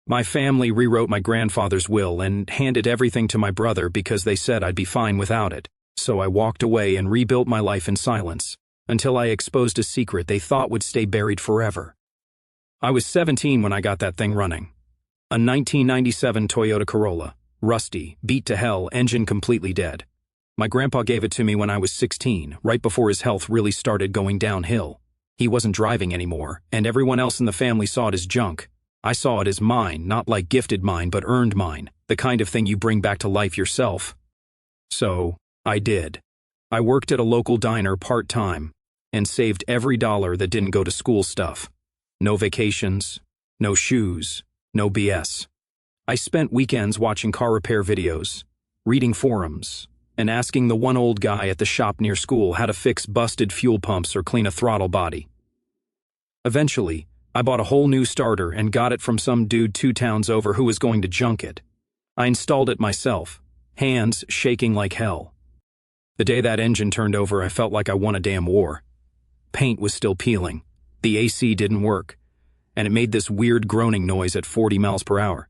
My family rewrote my grandfather's will and handed everything to my brother because they said I'd be fine without it. So I walked away and rebuilt my life in silence, until I exposed a secret they thought would stay buried forever. I was 17 when I got that thing running. A 1997 Toyota Corolla, rusty, beat to hell, engine completely dead. My grandpa gave it to me when I was 16, right before his health really started going downhill. He wasn't driving anymore, and everyone else in the family saw it as junk. I saw it as mine, not like gifted mine but earned mine, the kind of thing you bring back to life yourself. So, I did. I worked at a local diner part-time, and saved every dollar that didn't go to school stuff. No vacations, no shoes, no BS. I spent weekends watching car repair videos, reading forums, and asking the one old guy at the shop near school how to fix busted fuel pumps or clean a throttle body. Eventually, I bought a whole new starter and got it from some dude 2 towns over who was going to junk it. I installed it myself, hands shaking like hell. The day that engine turned over, I felt like I won a damn war. Paint was still peeling, the AC didn't work, and it made this weird groaning noise at 40 miles per hour.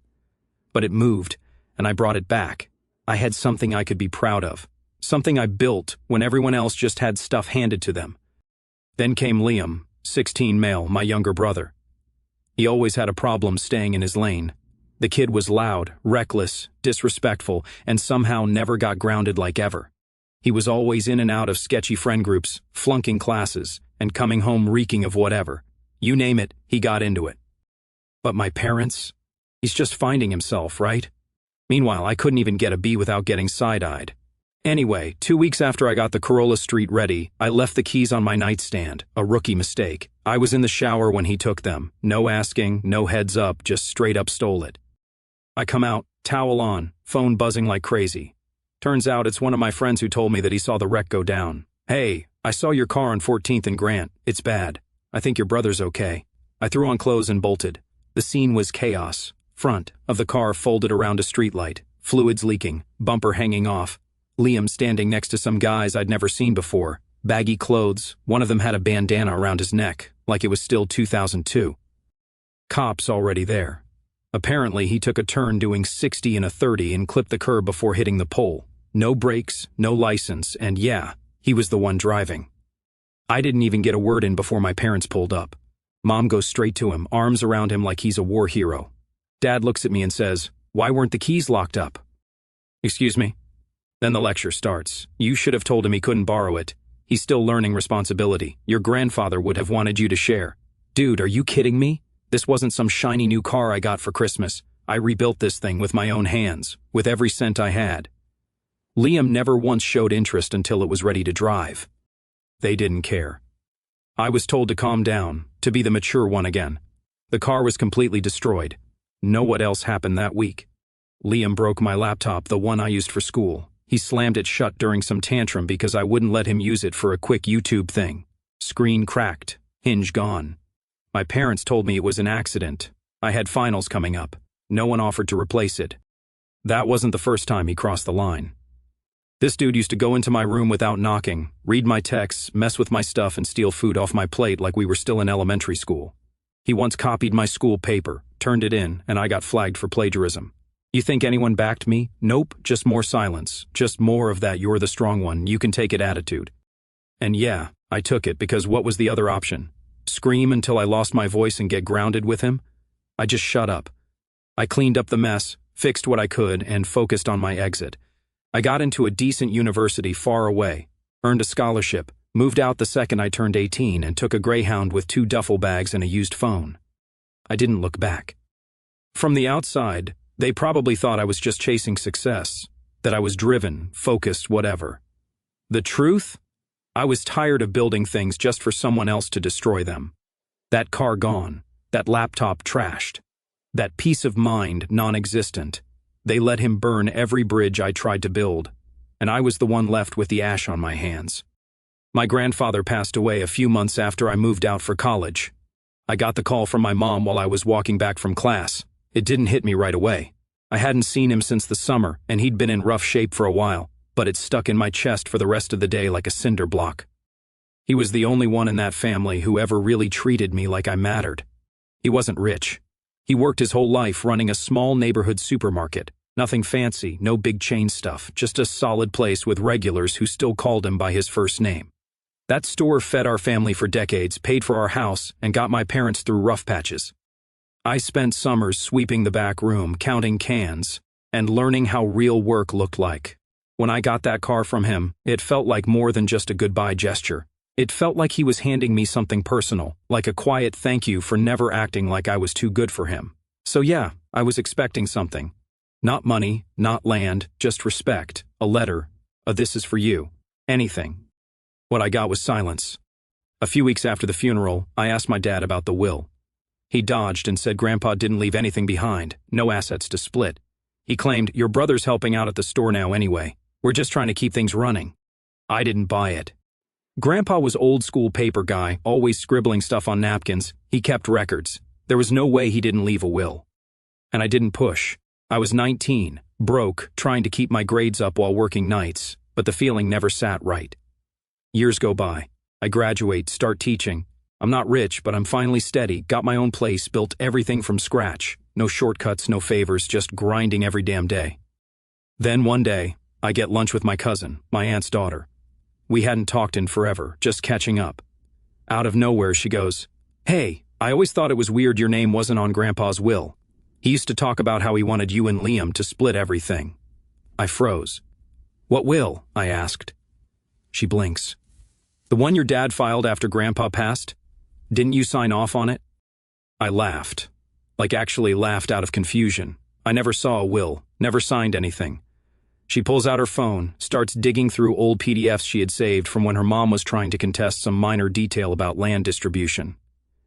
But it moved, and I brought it back. I had something I could be proud of, something I built when everyone else just had stuff handed to them. Then came Liam, 16 male, my younger brother. He always had a problem staying in his lane. The kid was loud, reckless, disrespectful, and somehow never got grounded like ever. He was always in and out of sketchy friend groups, flunking classes, and coming home reeking of whatever. You name it, he got into it. But my parents? He's just finding himself, right? Meanwhile, I couldn't even get a B without getting side-eyed. Anyway, 2 weeks after I got the Corolla Street ready, I left the keys on my nightstand, a rookie mistake. I was in the shower when he took them. No asking, no heads up, just straight up stole it. I come out, towel on, phone buzzing like crazy. Turns out it's one of my friends who told me that he saw the wreck go down. Hey, I saw your car on 14th and Grant. It's bad. I think your brother's okay. I threw on clothes and bolted. The scene was chaos. Front of the car folded around a streetlight, fluids leaking, bumper hanging off. Liam standing next to some guys I'd never seen before. Baggy clothes, one of them had a bandana around his neck, like it was still 2002. Cops already there. Apparently he took a turn doing 60 in a 30 and clipped the curb before hitting the pole. No brakes, no license, and yeah, he was the one driving. I didn't even get a word in before my parents pulled up. Mom goes straight to him, arms around him like he's a war hero. Dad looks at me and says, "Why weren't the keys locked up?" Excuse me? Then the lecture starts. You should have told him he couldn't borrow it. He's still learning responsibility. Your grandfather would have wanted you to share. Dude, are you kidding me? This wasn't some shiny new car I got for Christmas. I rebuilt this thing with my own hands, with every cent I had. Liam never once showed interest until it was ready to drive. They didn't care. I was told to calm down, to be the mature one again. The car was completely destroyed. Know what else happened that week? Liam broke my laptop, the one I used for school. He slammed it shut during some tantrum because I wouldn't let him use it for a quick YouTube thing. Screen cracked, hinge gone. My parents told me it was an accident. I had finals coming up. No one offered to replace it. That wasn't the first time he crossed the line. This dude used to go into my room without knocking, read my texts, mess with my stuff, and steal food off my plate like we were still in elementary school. He once copied my school paper, turned it in, and I got flagged for plagiarism. You think anyone backed me? Nope, just more silence. Just more of that "you're the strong one, you can take it" attitude. And yeah, I took it because what was the other option? Scream until I lost my voice and get grounded with him? I just shut up. I cleaned up the mess, fixed what I could, and focused on my exit. I got into a decent university far away, earned a scholarship, moved out the second I turned 18, and took a Greyhound with 2 duffel bags and a used phone. I didn't look back. From the outside, they probably thought I was just chasing success, that I was driven, focused, whatever. The truth? I was tired of building things just for someone else to destroy them. That car gone, that laptop trashed, that peace of mind non-existent. They let him burn every bridge I tried to build, and I was the one left with the ash on my hands. My grandfather passed away a few months after I moved out for college. I got the call from my mom while I was walking back from class. It didn't hit me right away. I hadn't seen him since the summer, and he'd been in rough shape for a while, but it stuck in my chest for the rest of the day like a cinder block. He was the only one in that family who ever really treated me like I mattered. He wasn't rich. He worked his whole life running a small neighborhood supermarket. Nothing fancy, no big chain stuff, just a solid place with regulars who still called him by his first name. That store fed our family for decades, paid for our house, and got my parents through rough patches. I spent summers sweeping the back room, counting cans, and learning how real work looked like. When I got that car from him, it felt like more than just a goodbye gesture. It felt like he was handing me something personal, like a quiet thank you for never acting like I was too good for him. So yeah, I was expecting something. Not money, not land, just respect, a letter, a "this is for you," anything. What I got was silence. A few weeks after the funeral, I asked my dad about the will. He dodged and said Grandpa didn't leave anything behind, no assets to split. He claimed, "Your brother's helping out at the store now anyway. We're just trying to keep things running." I didn't buy it. Grandpa was old-school paper guy, always scribbling stuff on napkins. He kept records. There was no way he didn't leave a will. And I didn't push. I was 19, broke, trying to keep my grades up while working nights, but the feeling never sat right. Years go by. I graduate, start teaching. I'm not rich, but I'm finally steady, got my own place, built everything from scratch. No shortcuts, no favors, just grinding every damn day. Then one day, I get lunch with my cousin, my aunt's daughter. We hadn't talked in forever, just catching up. Out of nowhere, she goes, "Hey, I always thought it was weird your name wasn't on Grandpa's will. He used to talk about how he wanted you and Liam to split everything." I froze. "What will?" I asked. She blinks. "The one your dad filed after Grandpa passed? Didn't you sign off on it?" I laughed. Like actually laughed out of confusion. I never saw a will, never signed anything. She pulls out her phone, starts digging through old PDFs she had saved from when her mom was trying to contest some minor detail about land distribution.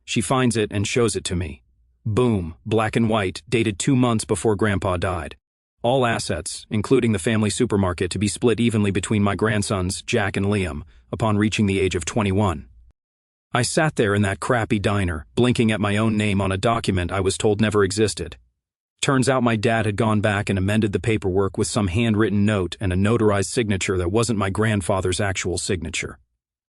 She finds it and shows it to me. Boom, black and white, dated 2 months before Grandpa died. All assets, including the family supermarket, to be split evenly between my grandsons, Jack and Liam, upon reaching the age of 21. I sat there in that crappy diner, blinking at my own name on a document I was told never existed. Turns out my dad had gone back and amended the paperwork with some handwritten note and a notarized signature that wasn't my grandfather's actual signature.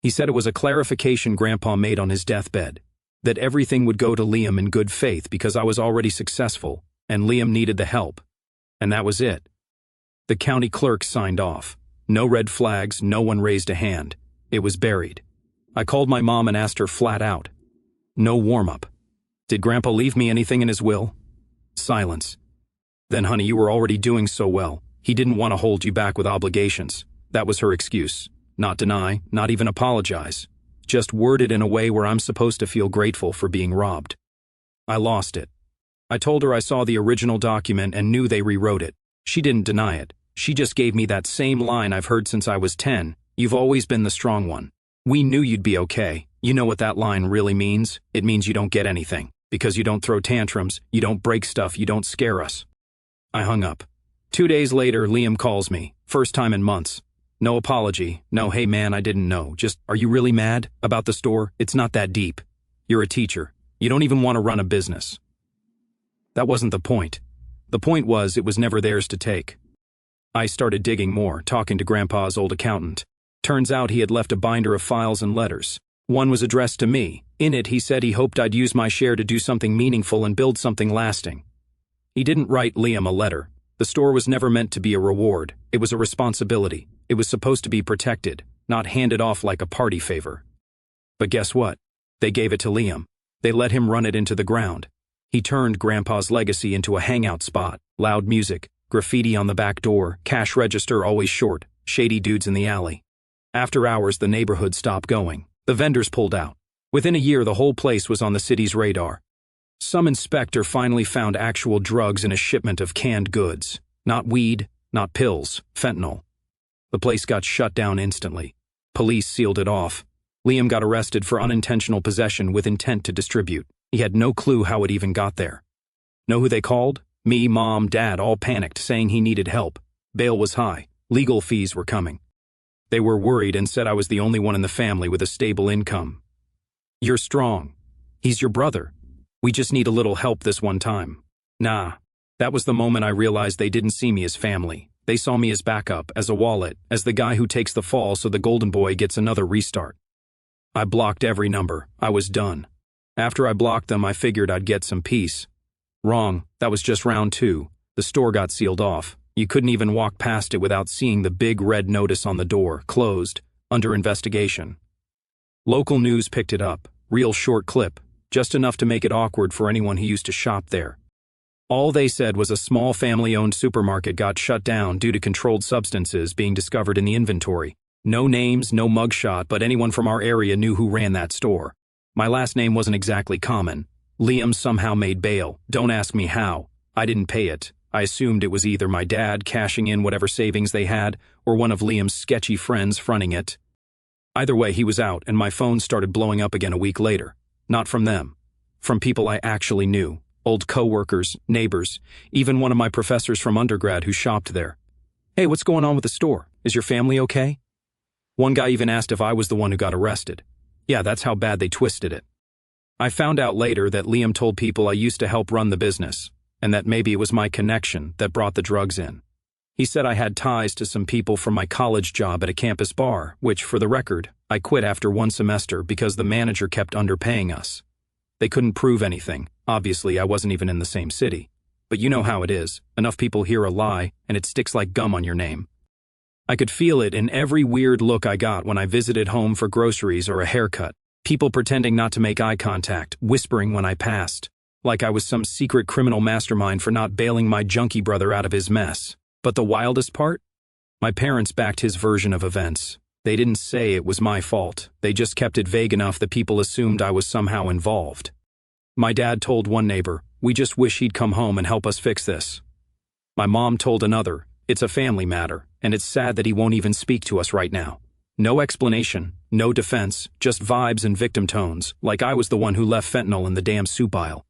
He said it was a clarification Grandpa made on his deathbed, that everything would go to Liam in good faith because I was already successful, and Liam needed the help. And that was it. The county clerk signed off. No red flags, no one raised a hand. It was buried. I called my mom and asked her flat out. No warm-up. "Did Grandpa leave me anything in his will?" Silence. "Then honey, you were already doing so well. He didn't want to hold you back with obligations." That was her excuse. Not deny, not even apologize. Just worded in a way where I'm supposed to feel grateful for being robbed. I lost it. I told her I saw the original document and knew they rewrote it. She didn't deny it. She just gave me that same line I've heard since I was 10. "You've always been the strong one. We knew you'd be okay." You know what that line really means? It means you don't get anything. Because you don't throw tantrums, you don't break stuff, you don't scare us. I hung up. 2 days later, Liam calls me. First time in months. No apology. No, "Hey man, I didn't know. Just, are you really mad about the store? It's not that deep. You're a teacher. You don't even want to run a business." That wasn't the point. The point was it was never theirs to take. I started digging more, talking to Grandpa's old accountant. Turns out he had left a binder of files and letters. One was addressed to me. In it, he said he hoped I'd use my share to do something meaningful and build something lasting. He didn't write Liam a letter. The store was never meant to be a reward. It was a responsibility. It was supposed to be protected, not handed off like a party favor. But guess what? They gave it to Liam. They let him run it into the ground. He turned Grandpa's legacy into a hangout spot. Loud music, graffiti on the back door, cash register always short, shady dudes in the alley. After hours, the neighborhood stopped going. The vendors pulled out. Within a year, the whole place was on the city's radar. Some inspector finally found actual drugs in a shipment of canned goods. Not weed, not pills, fentanyl. The place got shut down instantly. Police sealed it off. Liam got arrested for unintentional possession with intent to distribute. He had no clue how it even got there. Know who they called? Me, Mom, Dad, all panicked, saying he needed help. Bail was high. Legal fees were coming. They were worried and said I was the only one in the family with a stable income. "You're strong. He's your brother. We just need a little help this one time." Nah. That was the moment I realized they didn't see me as family. They saw me as backup, as a wallet, as the guy who takes the fall so the golden boy gets another restart. I blocked every number. I was done. After I blocked them, I figured I'd get some peace. Wrong, that was just round 2. The store got sealed off. You couldn't even walk past it without seeing the big red notice on the door, closed, under investigation. Local news picked it up, real short clip, just enough to make it awkward for anyone who used to shop there. All they said was a small family-owned supermarket got shut down due to controlled substances being discovered in the inventory. No names, no mugshot, but anyone from our area knew who ran that store. My last name wasn't exactly common. Liam somehow made bail. Don't ask me how. I didn't pay it. I assumed it was either my dad cashing in whatever savings they had, or one of Liam's sketchy friends fronting it. Either way, he was out, and my phone started blowing up again a week later. Not from them. From people I actually knew. Old co-workers, neighbors, even one of my professors from undergrad who shopped there. Hey, what's going on with the store? Is your family okay? One guy even asked if I was the one who got arrested. Yeah, that's how bad they twisted it. I found out later that Liam told people I used to help run the business, and that maybe it was my connection that brought the drugs in. He said I had ties to some people from my college job at a campus bar, which, for the record, I quit after 1 semester because the manager kept underpaying us. They couldn't prove anything. Obviously, I wasn't even in the same city. But you know how it is. Enough people hear a lie, and it sticks like gum on your name. I could feel it in every weird look I got when I visited home for groceries or a haircut. People pretending not to make eye contact, whispering when I passed, like I was some secret criminal mastermind for not bailing my junkie brother out of his mess. But the wildest part? My parents backed his version of events. They didn't say it was my fault. They just kept it vague enough that people assumed I was somehow involved. My dad told one neighbor, "We just wish he'd come home and help us fix this." My mom told another, "It's a family matter, and it's sad that he won't even speak to us right now." No explanation, no defense, just vibes and victim tones, like I was the one who left fentanyl in the damn soup aisle.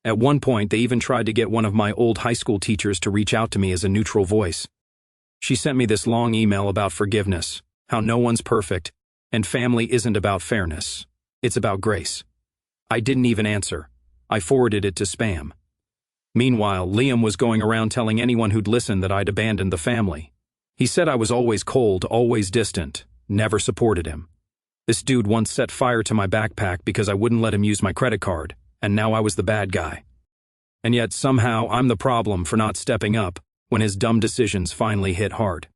At one point, they even tried to get one of my old high school teachers to reach out to me as a neutral voice. She sent me this long email about forgiveness, how no one's perfect, and family isn't about fairness. It's about grace. I didn't even answer. I forwarded it to spam. Meanwhile, Liam was going around telling anyone who'd listen that I'd abandoned the family. He said I was always cold, always distant, never supported him. This dude once set fire to my backpack because I wouldn't let him use my credit card, and now I was the bad guy. And yet somehow I'm the problem for not stepping up when his dumb decisions finally hit hard.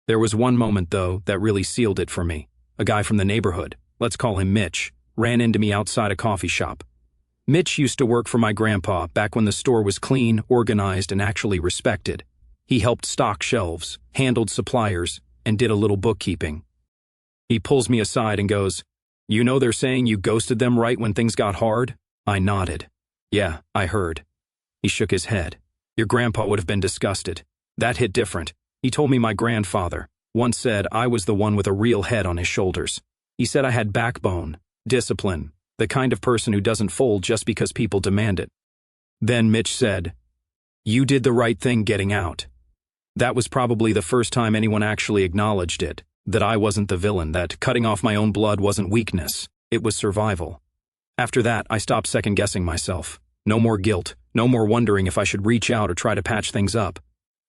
There was one moment, though, that really sealed it for me. A guy from the neighborhood, let's call him Mitch, ran into me outside a coffee shop. Mitch used to work for my grandpa back when the store was clean, organized, and actually respected. He helped stock shelves, handled suppliers, and did a little bookkeeping. He pulls me aside and goes, "You know they're saying you ghosted them right when things got hard?" I nodded. "Yeah, I heard." He shook his head. "Your grandpa would have been disgusted. That hit different. He told me my grandfather once said I was the one with a real head on his shoulders. He said I had backbone, discipline, the kind of person who doesn't fold just because people demand it." Then Mitch said, "You did the right thing getting out." That was probably the first time anyone actually acknowledged it, that I wasn't the villain, that cutting off my own blood wasn't weakness, it was survival. After that, I stopped second-guessing myself. No more guilt, no more wondering if I should reach out or try to patch things up.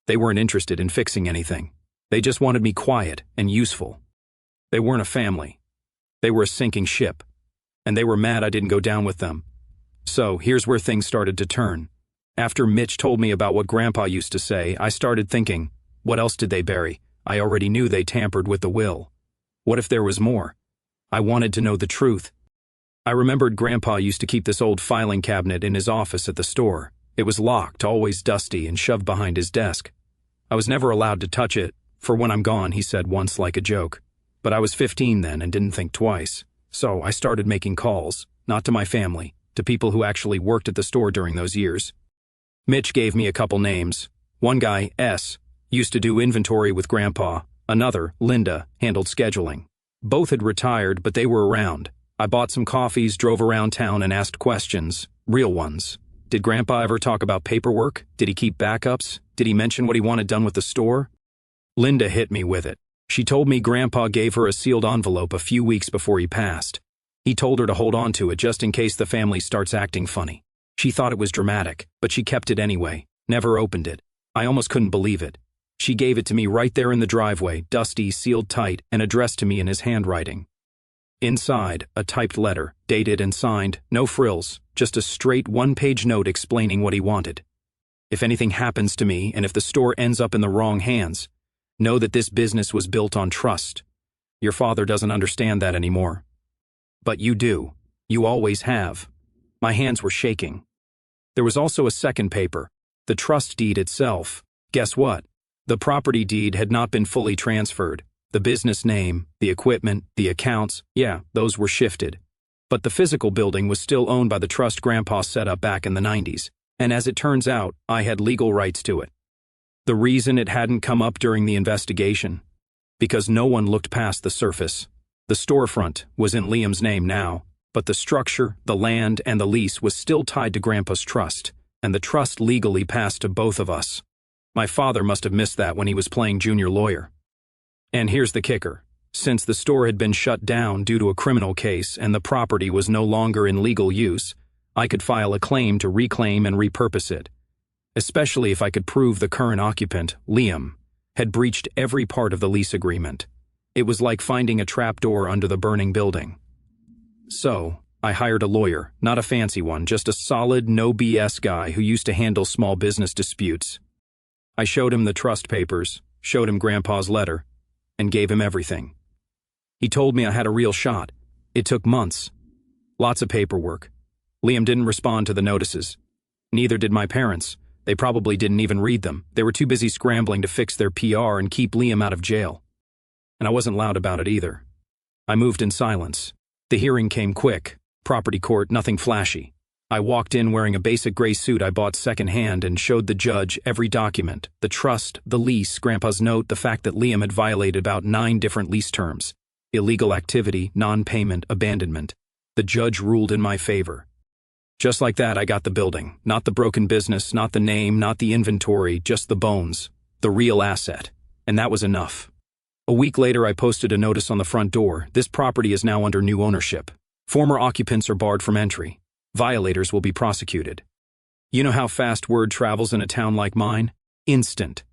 They weren't interested in fixing anything. They just wanted me quiet and useful. They weren't a family. They were a sinking ship. And they were mad I didn't go down with them. So here's where things started to turn. After Mitch told me about what Grandpa used to say, I started thinking, what else did they bury? I already knew they tampered with the will. What if there was more? I wanted to know the truth. I remembered Grandpa used to keep this old filing cabinet in his office at the store. It was locked, always dusty, and shoved behind his desk. I was never allowed to touch it, for when I'm gone, he said once like a joke. But I was 15 then and didn't think twice. So I started making calls, not to my family, to people who actually worked at the store during those years. Mitch gave me a couple names. One guy, S, used to do inventory with Grandpa. Another, Linda, handled scheduling. Both had retired, but they were around. I bought some coffees, drove around town, and asked questions. Real ones. Did Grandpa ever talk about paperwork? Did he keep backups? Did he mention what he wanted done with the store? Linda hit me with it. She told me Grandpa gave her a sealed envelope a few weeks before he passed. He told her to hold on to it just in case the family starts acting funny. She thought it was dramatic, but she kept it anyway, never opened it. I almost couldn't believe it. She gave it to me right there in the driveway, dusty, sealed tight, and addressed to me in his handwriting. Inside, a typed letter, dated and signed, no frills, just a straight one-page note explaining what he wanted. If anything happens to me and if the store ends up in the wrong hands, know that this business was built on trust. Your father doesn't understand that anymore. But you do. You always have. My hands were shaking. There was also a second paper, the trust deed itself. Guess what? The property deed had not been fully transferred. The business name, the equipment, the accounts, yeah, those were shifted. But the physical building was still owned by the trust Grandpa set up back in the 90s, and as it turns out, I had legal rights to it. The reason it hadn't come up during the investigation? Because no one looked past the surface. The storefront was in Liam's name now, but the structure, the land, and the lease was still tied to Grandpa's trust, and the trust legally passed to both of us. My father must have missed that when he was playing junior lawyer. And here's the kicker. Since the store had been shut down due to a criminal case and the property was no longer in legal use, I could file a claim to reclaim and repurpose it, especially if I could prove the current occupant, Liam, had breached every part of the lease agreement. It was like finding a trapdoor under the burning building. So, I hired a lawyer, not a fancy one, just a solid, no BS guy who used to handle small business disputes. I showed him the trust papers, showed him Grandpa's letter, and gave him everything. He told me I had a real shot. It took months. Lots of paperwork. Liam didn't respond to the notices. Neither did my parents. They probably didn't even read them. They were too busy scrambling to fix their PR and keep Liam out of jail. And I wasn't loud about it either. I moved in silence. The hearing came quick. Property court, nothing flashy. I walked in wearing a basic gray suit I bought secondhand and showed the judge every document, the trust, the lease, Grandpa's note, the fact that Liam had violated about 9 different lease terms. Illegal activity, non-payment, abandonment. The judge ruled in my favor. Just like that, I got the building. Not the broken business, not the name, not the inventory, just the bones. The real asset. And that was enough. A week later, I posted a notice on the front door. This property is now under new ownership. Former occupants are barred from entry. Violators will be prosecuted. You know how fast word travels in a town like mine? Instant.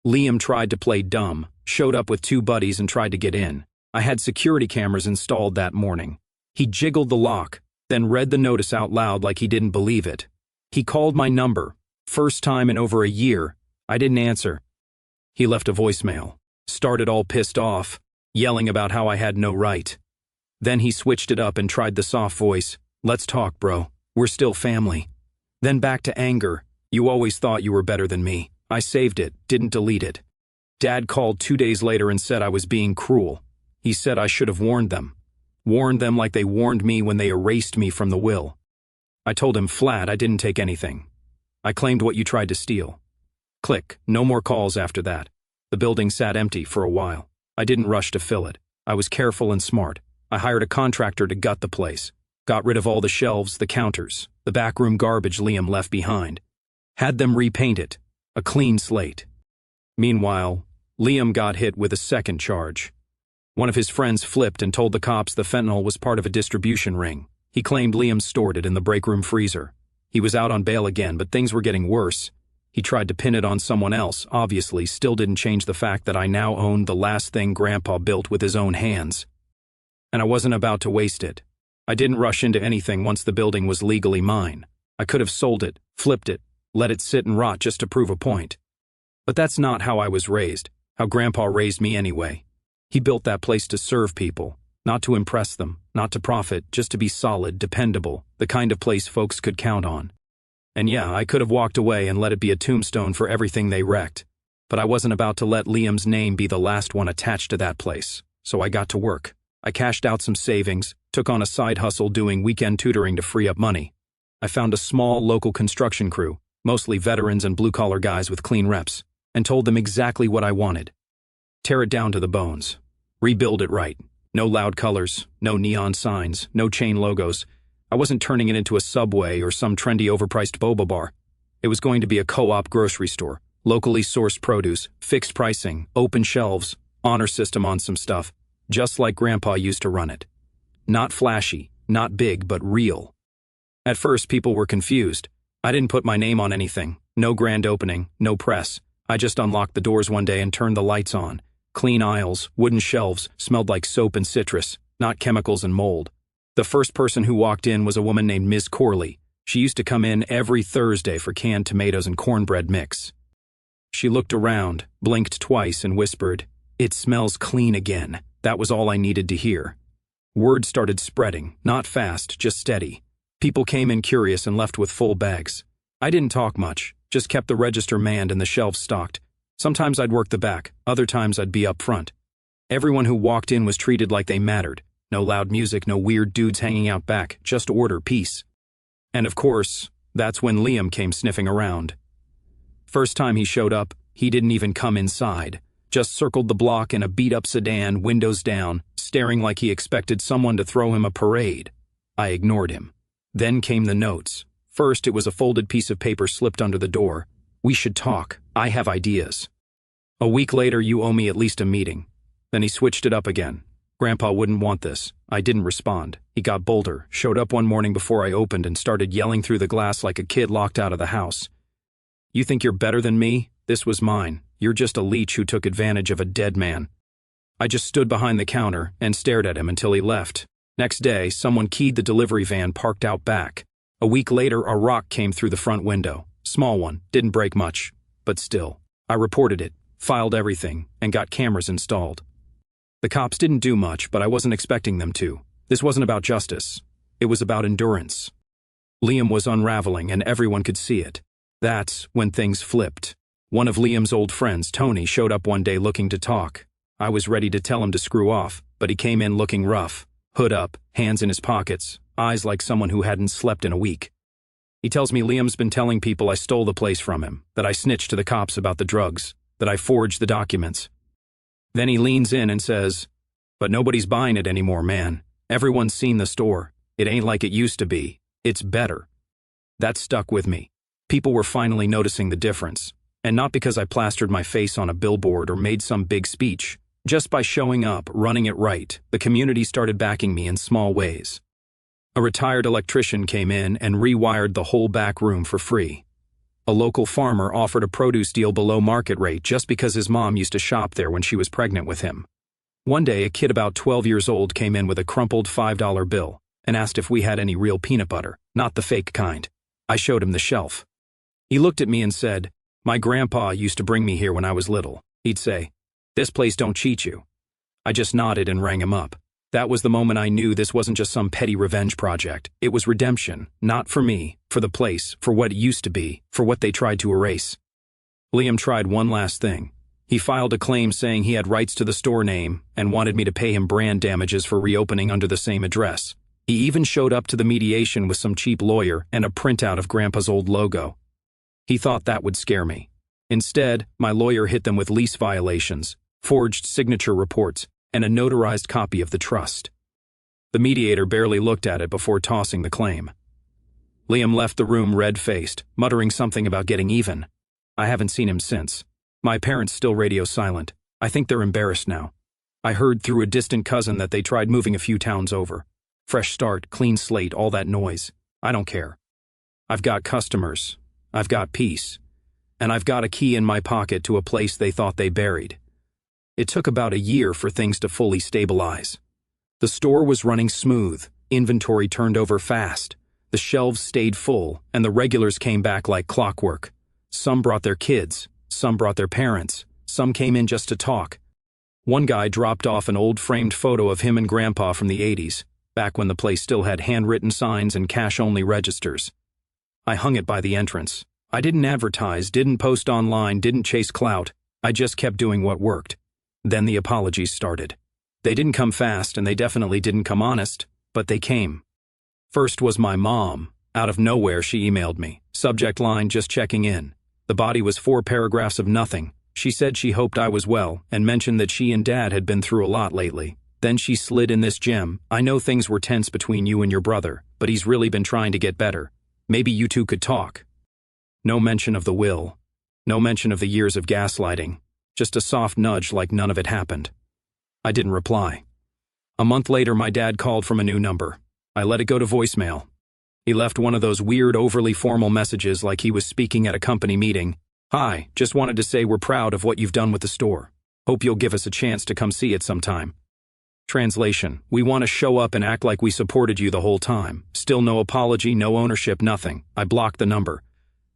Liam tried to play dumb, showed up with 2 buddies and tried to get in. I had security cameras installed that morning. He jiggled the lock, then read the notice out loud like he didn't believe it. He called my number. First time in over a year. I didn't answer. He left a voicemail. Started all pissed off, yelling about how I had no right. Then he switched it up and tried the soft voice. Let's talk, bro. We're still family. Then back to anger. You always thought you were better than me. I saved it, didn't delete it. Dad called 2 days later and said I was being cruel. He said I should have warned them. Warned them like they warned me when they erased me from the will. I told him flat I didn't take anything. I claimed what you tried to steal. Click, no more calls after that. The building sat empty for a while. I didn't rush to fill it. I was careful and smart. I hired a contractor to gut the place. Got rid of all the shelves, the counters, the backroom garbage Liam left behind. Had them repaint it. A clean slate. Meanwhile, Liam got hit with a second charge. One of his friends flipped and told the cops the fentanyl was part of a distribution ring. He claimed Liam stored it in the break room freezer. He was out on bail again, but things were getting worse. He tried to pin it on someone else, obviously still didn't change the fact that I now owned the last thing Grandpa built with his own hands. And I wasn't about to waste it. I didn't rush into anything once the building was legally mine. I could have sold it, flipped it, let it sit and rot just to prove a point. But that's not how I was raised, how Grandpa raised me anyway. He built that place to serve people, not to impress them, not to profit, just to be solid, dependable, the kind of place folks could count on. And yeah, I could have walked away and let it be a tombstone for everything they wrecked, but I wasn't about to let Liam's name be the last one attached to that place, so I got to work. I cashed out some savings, took on a side hustle doing weekend tutoring to free up money. I found a small local construction crew, mostly veterans and blue-collar guys with clean reps, and told them exactly what I wanted. Tear it down to the bones. Rebuild it right. No loud colors, no neon signs, no chain logos. I wasn't turning it into a Subway or some trendy overpriced boba bar. It was going to be a co-op grocery store, locally sourced produce, fixed pricing, open shelves, honor system on some stuff, just like Grandpa used to run it. Not flashy, not big, but real. At first, people were confused. I didn't put my name on anything. No grand opening, no press. I just unlocked the doors one day and turned the lights on. Clean aisles, wooden shelves, smelled like soap and citrus. not chemicals and mold. The first person who walked in was a woman named Ms. Corley. She used to come in every Thursday for canned tomatoes and cornbread mix. She looked around, blinked twice, and whispered, "It smells clean again." That was all I needed to hear. Word started spreading, not fast, just steady. People came in curious and left with full bags. I didn't talk much, just kept the register manned and the shelves stocked. Sometimes I'd work the back, other times I'd be up front. Everyone who walked in was treated like they mattered. No loud music, no weird dudes hanging out back, just order, peace. And of course, that's when Liam came sniffing around. First time he showed up, he didn't even come inside. Just circled the block in a beat-up sedan, windows down, staring like he expected someone to throw him a parade. I ignored him. Then came the notes. First, it was a folded piece of paper slipped under the door. "We should talk. I have ideas." "A week later, you owe me at least a meeting." Then he switched it up again. Grandpa wouldn't want this. I didn't respond. He got bolder, showed up one morning before I opened and started yelling through the glass like a kid locked out of the house. "You think you're better than me? This was mine. You're just a leech who took advantage of a dead man." I just stood behind the counter and stared at him until he left. Next day, someone keyed the delivery van parked out back. A week later, a rock came through the front window. Small one, didn't break much, but still. I reported it, filed everything, and got cameras installed. The cops didn't do much, but I wasn't expecting them to. This wasn't about justice. It was about endurance. Liam was unraveling, and everyone could see it. That's when things flipped. One of Liam's old friends, Tony, showed up one day looking to talk. I was ready to tell him to screw off, but he came in looking rough. Hood up, hands in his pockets, eyes like someone who hadn't slept in a week. He tells me Liam's been telling people I stole the place from him, that I snitched to the cops about the drugs, that I forged the documents. Then he leans in and says, "But nobody's buying it anymore, man. Everyone's seen the store. It ain't like it used to be. It's better." That stuck with me. People were finally noticing the difference. And not because I plastered my face on a billboard or made some big speech. Just by showing up, running it right, the community started backing me in small ways. A retired electrician came in and rewired the whole back room for free. A local farmer offered a produce deal below market rate just because his mom used to shop there when she was pregnant with him. One day, a kid about 12 years old came in with a crumpled $5 bill and asked if we had any real peanut butter, not the fake kind. I showed him the shelf. He looked at me and said, "My grandpa used to bring me here when I was little. He'd say, 'This place don't cheat you.'" I just nodded and rang him up. That was the moment I knew this wasn't just some petty revenge project. It was redemption, not for me, for the place, for what it used to be, for what they tried to erase. Liam tried one last thing. He filed a claim saying he had rights to the store name and wanted me to pay him brand damages for reopening under the same address. He even showed up to the mediation with some cheap lawyer and a printout of Grandpa's old logo. He thought that would scare me. Instead, my lawyer hit them with lease violations, forged signature reports, and a notarized copy of the trust. The mediator barely looked at it before tossing the claim. Liam left the room red-faced, muttering something about getting even. I haven't seen him since. My parents still radio silent. I think they're embarrassed now. I heard through a distant cousin that they tried moving a few towns over. Fresh start, clean slate, all that noise. I don't care. I've got customers. I've got peace. And I've got a key in my pocket to a place they thought they buried. It took about a year for things to fully stabilize. The store was running smooth, inventory turned over fast, the shelves stayed full, and the regulars came back like clockwork. Some brought their kids, some brought their parents, some came in just to talk. One guy dropped off an old framed photo of him and Grandpa from the 80s, back when the place still had handwritten signs and cash-only registers. I hung it by the entrance. I didn't advertise, didn't post online, didn't chase clout. I just kept doing what worked. Then the apologies started. They didn't come fast, and they definitely didn't come honest, but they came. First was my mom. Out of nowhere, she emailed me. Subject line, "Just checking in." The body was 4 paragraphs of nothing. She said she hoped I was well, and mentioned that she and Dad had been through a lot lately. Then she slid in this gem. "I know things were tense between you and your brother, but he's really been trying to get better. Maybe you two could talk." No mention of the will. No mention of the years of gaslighting. Just a soft nudge like none of it happened. I didn't reply. A month later, my dad called from a new number. I let it go to voicemail. He left one of those weird, overly formal messages like he was speaking at a company meeting. "Hi, just wanted to say we're proud of what you've done with the store. Hope you'll give us a chance to come see it sometime." Translation: we want to show up and act like we supported you the whole time. Still no apology, no ownership, nothing. I blocked the number.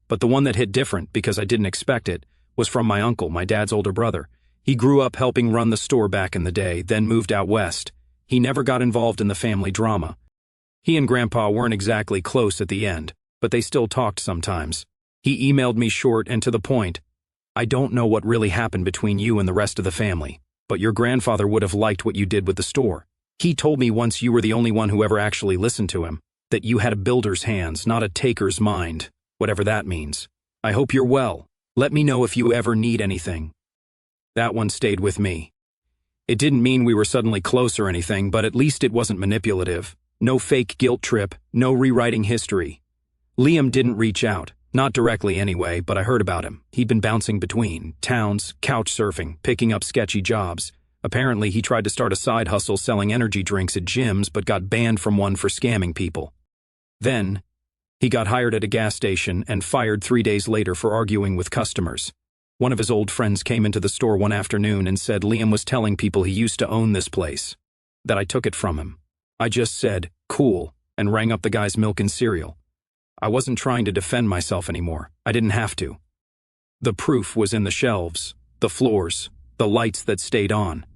But the one that hit different, because I didn't expect it, was from my uncle, my dad's older brother. He grew up helping run the store back in the day, then moved out west. He never got involved in the family drama. He and Grandpa weren't exactly close at the end, but they still talked sometimes. He emailed me short and to the point. I don't know what really happened between you and the rest of the family, but your grandfather would have liked what you did with the store. He told me once you were the only one who ever actually listened to him, that you had a builder's hands, not a taker's mind, whatever that means. I hope you're well. Let me know if you ever need anything. That one stayed with me. It didn't mean we were suddenly close or anything, but at least it wasn't manipulative. No fake guilt trip, no rewriting history. Liam didn't reach out, not directly anyway, but I heard about him. He'd been bouncing between towns, couch surfing, picking up sketchy jobs. Apparently he tried to start a side hustle selling energy drinks at gyms, but got banned from one for scamming people. Then, he got hired at a gas station and fired 3 days later for arguing with customers. One of his old friends came into the store one afternoon and said Liam was telling people he used to own this place, that I took it from him. I just said, cool, and rang up the guy's milk and cereal. I wasn't trying to defend myself anymore. I didn't have to. The proof was in the shelves, the floors, the lights that stayed on.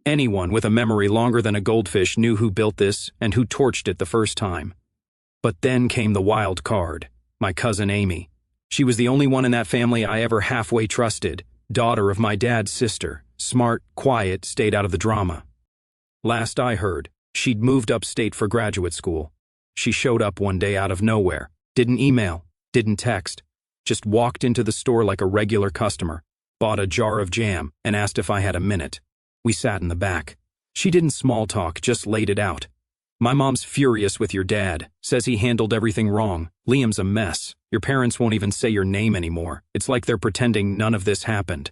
Anyone with a memory longer than a goldfish knew who built this and who torched it the first time. But then came the wild card, my cousin Amy. She was the only one in that family I ever halfway trusted, daughter of my dad's sister, smart, quiet, stayed out of the drama. Last I heard, she'd moved upstate for graduate school. She showed up one day out of nowhere, didn't email, didn't text, just walked into the store like a regular customer, bought a jar of jam, and asked if I had a minute. We sat in the back. She didn't small talk, just laid it out. My mom's furious with your dad, says he handled everything wrong. Liam's a mess. Your parents won't even say your name anymore. It's like they're pretending none of this happened.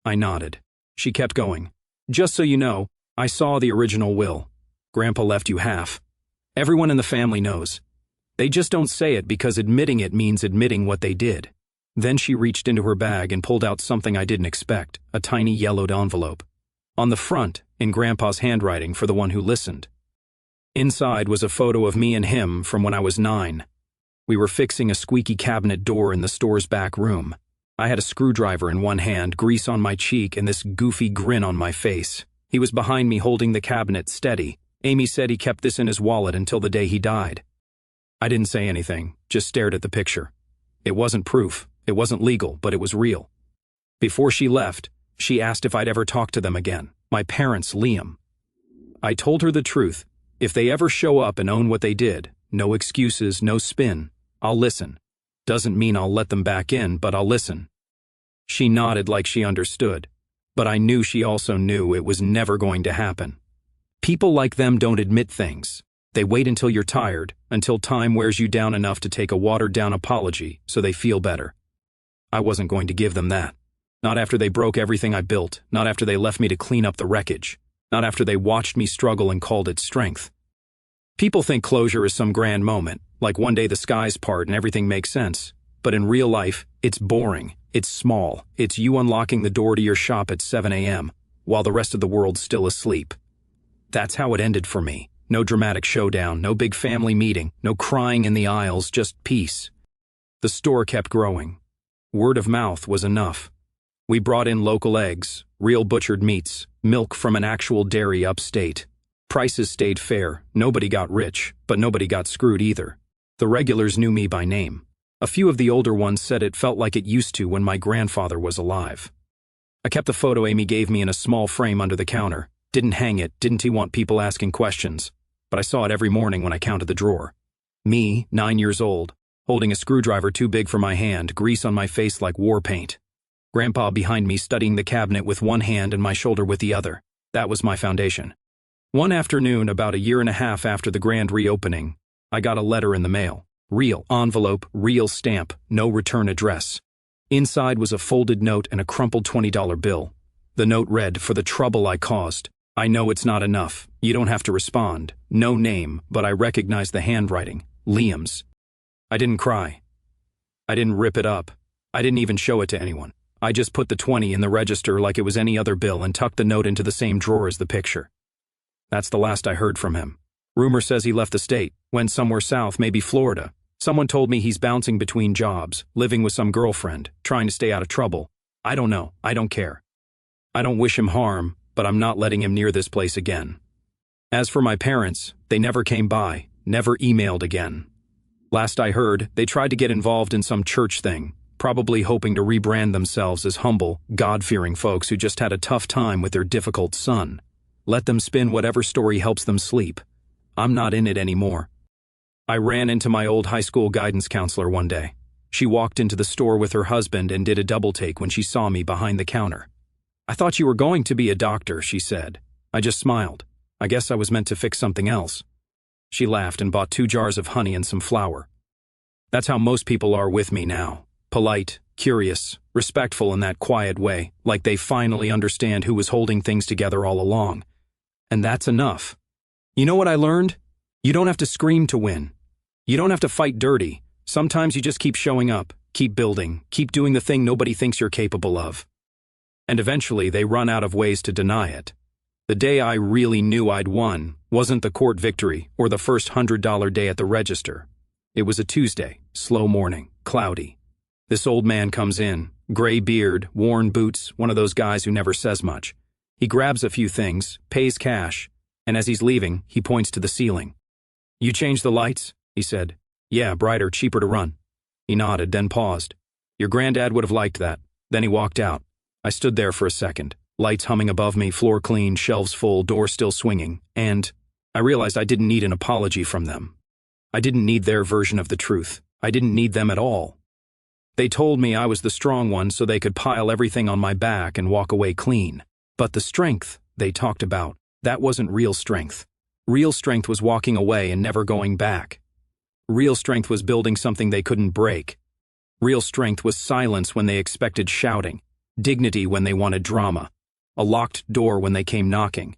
I nodded. She kept going. Just so you know, I saw the original will. Grandpa left you half. Everyone in the family knows. They just don't say it because admitting it means admitting what they did. Then she reached into her bag and pulled out something I didn't expect, a tiny yellowed envelope. On the front, in Grandpa's handwriting for the one who listened. Inside was a photo of me and him from when I was 9. We were fixing a squeaky cabinet door in the store's back room. I had a screwdriver in one hand, grease on my cheek, and this goofy grin on my face. He was behind me holding the cabinet steady. Amy said he kept this in his wallet until the day he died. I didn't say anything, just stared at the picture. It wasn't proof, it wasn't legal, but it was real. Before she left, she asked if I'd ever talk to them again. My parents, Liam. I told her the truth. If they ever show up and own what they did, no excuses, no spin, I'll listen. Doesn't mean I'll let them back in, but I'll listen. She nodded like she understood, but I knew she also knew it was never going to happen. People like them don't admit things. They wait until you're tired, until time wears you down enough to take a watered-down apology so they feel better. I wasn't going to give them that. Not after they broke everything I built, not after they left me to clean up the wreckage. Not after they watched me struggle and called it strength. People think closure is some grand moment, like one day the skies part and everything makes sense. But in real life, it's boring, it's small, it's you unlocking the door to your shop at 7 a.m., while the rest of the world's still asleep. That's how it ended for me. No dramatic showdown, no big family meeting, no crying in the aisles, just peace. The store kept growing. Word of mouth was enough. We brought in local eggs, real butchered meats, milk from an actual dairy upstate. Prices stayed fair, nobody got rich, but nobody got screwed either. The regulars knew me by name. A few of the older ones said it felt like it used to when my grandfather was alive. I kept the photo Amy gave me in a small frame under the counter. Didn't hang it, didn't he want people asking questions, but I saw it every morning when I counted the drawer. Me, 9 years old, holding a screwdriver too big for my hand, grease on my face like war paint. Grandpa behind me studying the cabinet with one hand and my shoulder with the other. That was my foundation. One afternoon, about a year and a half after the grand reopening, I got a letter in the mail. Real envelope, real stamp, no return address. Inside was a folded note and a crumpled $20 bill. The note read, "For the trouble I caused. I know it's not enough. You don't have to respond. No name, but I recognize the handwriting. Liam's." I didn't cry. I didn't rip it up. I didn't even show it to anyone. I just put the 20 in the register like it was any other bill and tucked the note into the same drawer as the picture. That's the last I heard from him. Rumor says he left the state, went somewhere south, maybe Florida. Someone told me he's bouncing between jobs, living with some girlfriend, trying to stay out of trouble. I don't know, I don't care. I don't wish him harm, but I'm not letting him near this place again. As for my parents, they never came by, never emailed again. Last I heard, they tried to get involved in some church thing, probably hoping to rebrand themselves as humble, God-fearing folks who just had a tough time with their difficult son. Let them spin whatever story helps them sleep. I'm not in it anymore. I ran into my old high school guidance counselor one day. She walked into the store with her husband and did a double take when she saw me behind the counter. "I thought you were going to be a doctor," she said. I just smiled. I guess I was meant to fix something else. She laughed and bought 2 jars of honey and some flour. That's how most people are with me now. Polite, curious, respectful in that quiet way, like they finally understand who was holding things together all along. And that's enough. You know what I learned? You don't have to scream to win. You don't have to fight dirty. Sometimes you just keep showing up, keep building, keep doing the thing nobody thinks you're capable of. And eventually they run out of ways to deny it. The day I really knew I'd won wasn't the court victory or the first $100 day at the register. It was a Tuesday, slow morning, cloudy. This old man comes in, gray beard, worn boots, one of those guys who never says much. He grabs a few things, pays cash, and as he's leaving, he points to the ceiling. "You changed the lights?" he said. "Yeah, brighter, cheaper to run." He nodded, then paused. "Your granddad would have liked that." Then he walked out. I stood there for a second, lights humming above me, floor clean, shelves full, door still swinging, and I realized I didn't need an apology from them. I didn't need their version of the truth. I didn't need them at all. They told me I was the strong one so they could pile everything on my back and walk away clean. But the strength they talked about, that wasn't real strength. Real strength was walking away and never going back. Real strength was building something they couldn't break. Real strength was silence when they expected shouting, dignity when they wanted drama, a locked door when they came knocking,